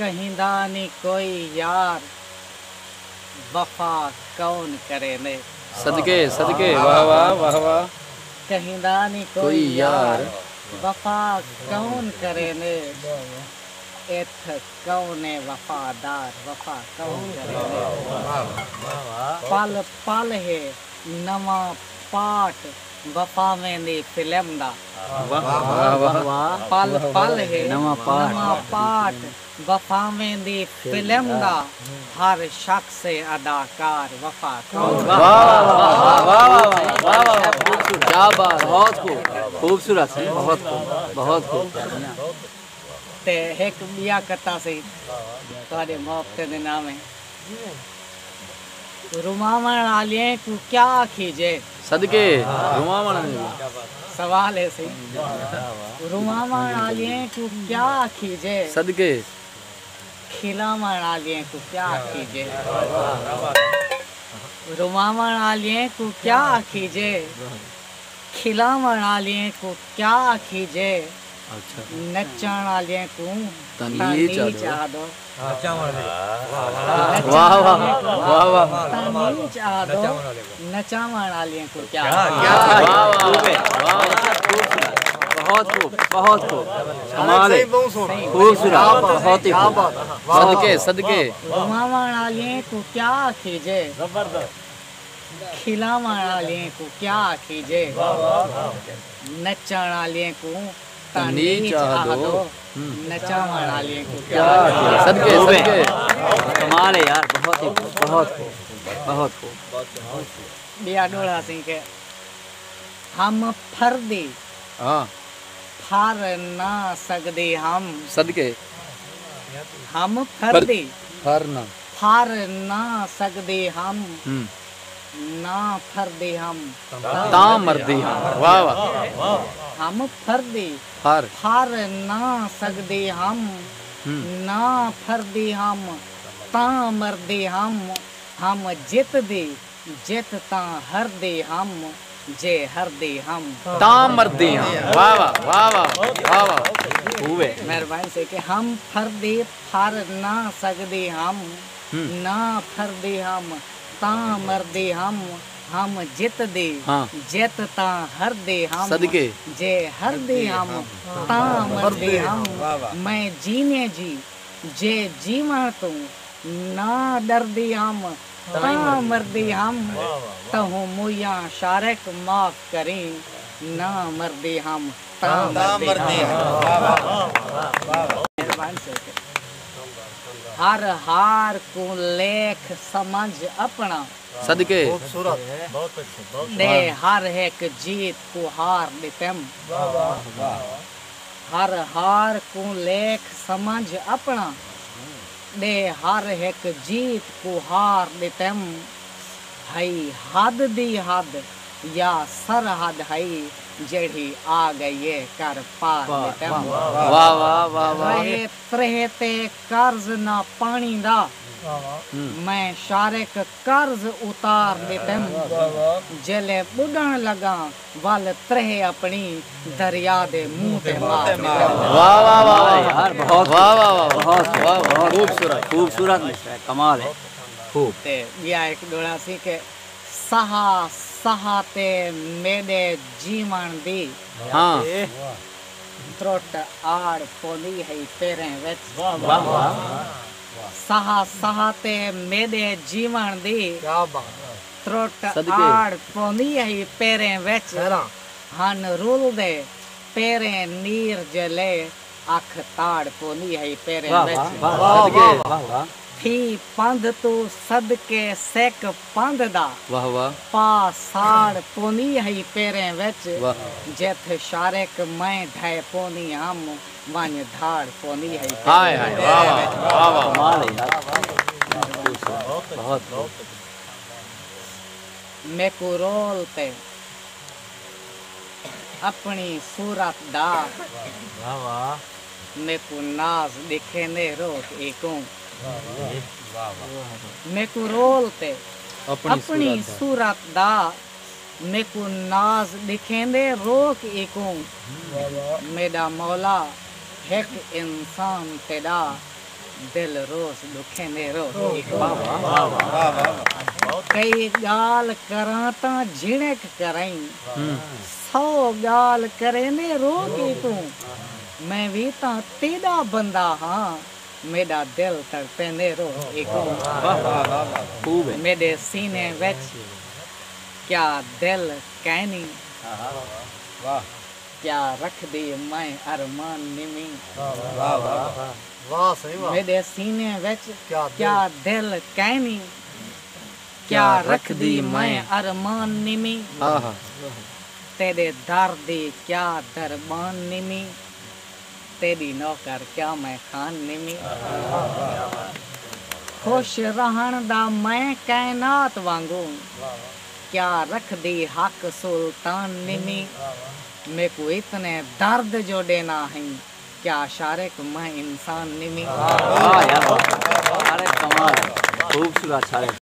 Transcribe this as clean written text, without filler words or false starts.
कहिंदा नी कोई यार वफा कौन करे ने। सदके सदके वाह वाह वाह वाह। कहिंदा नी कोई यार वफा कौन करे ने। एथ कौन है वफादार वफा कौन करे ने। पल पल है नवा पाठ वफा में दी फिल्म दा। पल पल है नवा पाठ वफा में दी फिल्म दा। हर शख्स से अदाकार वफा कौन। क्या बात, बहुत खूब, खूबसूरत है, बहुत खूब, बहुत खूब। ते एक बिया कथा से थोड़े मोहब्बत दे नाम है। रुमावण आलिए को क्या खीजे। सदके रुमावण सवाल है सही। रुमावण आलिए को क्या खीजे। सदके खिलावण आलिए को क्या खीजे। रुमावण आलिए को क्या खीजे। खिलावण आलिए को क्या खीजे। अच्छा नचण आलिए को तनी चाह दो। वाह वाह वाह वाह। तनी चाह दो नचावण आलिए को क्या। बहुत खूब, बहुत खूब, कमाल है, खूबसूरत, बहुत ही खूब। सदके सदके रुमावण आलिए को क्या खीजे। खिलावण आलिए को क्या खीजे। नचण आलिए को तनी चाह दो नचावण आलिए को क्या। सदके सदके कमाल है यार, बहुत ही खूब, बहुत खूब, बहुत खूब। बिया डोला सिंह के हम फर्दी हाँ फार ना सकदे हम। सदके हम फर्दी फरना फार ना सकदे हम। ना फर्दी हम ताम मर्दी हम। वाह वाह। हम फर्दी फार फार ना सकदे हम। ना फर्दी हम ता मर्दी हम जित दे जित ता हर दे हम। जे हर दे हम ताम मर्दी हम। वाह वाह वाह वाह वाह वाह, खूब है। मेहरबानी से कि हम फर्दी फार ना सकदे हम। ना फर्दी हम ता मर्दी हम जित दे हाँ। जित ता हर दे हम। सदके जे हर दे हम ता मर्दी हम। मैं जीने जी जे जीवन तू ना डरदी हम ता मर्दी हम। तहु मुया शारक माफ करें ना मर्दी हम ता मर्दी हम। हर हार को लेख समझ अपना। सदके दे हर एक जीत को हार देतम। हर हार को लेख समझ अपना। दे हर एक जीत को हार देतम। हई हद दी हद या सरहद हई जेड़ी आ गई कर पार देतम। वाह वाह वाह वाह। त्रेहते कर्ज ना पानी दा। मैं शारक कर्ज उतार देतम। जले बुढ़न लगा वल त्रेह अपनी दरिया दे मुंह पे मार देतम। वाह वाह वाह यार, बहुत वाह वाह वाह, बहुत वाह बहुत खूबसूरत, खूबसूरत मिश्रा है, कमाल है, खूब। ते बिया एक डोला सी के सहा सहाते मेरे जीवन दी। हाँ त्रोट आड़ पोली है तेरे विच। वाह वाह। सहा सहाते मेरे जीवन दी। त्रोट सदके आड़ पोली है पेरे विच। हन रूल दे पेरे नीर जले अख ताड़ पोली है पेरे वाह विच। वाह वाह, सदके वाह वाह थी पंध तू सदके सेक पंध दा। वाह वाह पा साड़ पोनी है पेरे विच। वाह जेथ शारक मैं ढाई पोनी हम वन धाड़ पोनी है। हाय हाय वाह वाह वाह वाह, कमाल है यार, बहुत खूब। मेको रोल पे अपनी सूरत दा। वाह वाह मेको नाज दिखे ने रोक एको। मेको रोल पे अपनी सूरत दा। मेको नाज दिखेंदे रोक एको। मेरा मौला एक इंसान तेरा दिल रोज़ दुखेंदे रो वाह वाह वाह वाह कई गाल करां तां झिणक कराई 100 गाल करेंदे रो के तू मैं भी तां तेरा बंदा हाँ मेरा दिल तड़पेंदे रो वाह वाह वाह खूब है मेरे सीने विच क्या दिल कहनी वाह क्या रख दी मैं अरमान निमी वाह वाह वाह सही वाह मेरे सीने विच क्या क्या दिल कहनी क्या रख दी मैं अरमान निमी हाँ तेरे दर्द क्या दरबान निमी तेरी नौकर क्या मैं खान निमी खुश रहन दा मैं कायनात वांगू क्या रख दी हक सुल्तान निमी मेरे को इतने दर्द जो देना है क्या शारिक मैं इंसान निमी वाह यार सारे कमाल खूबसूरत सारे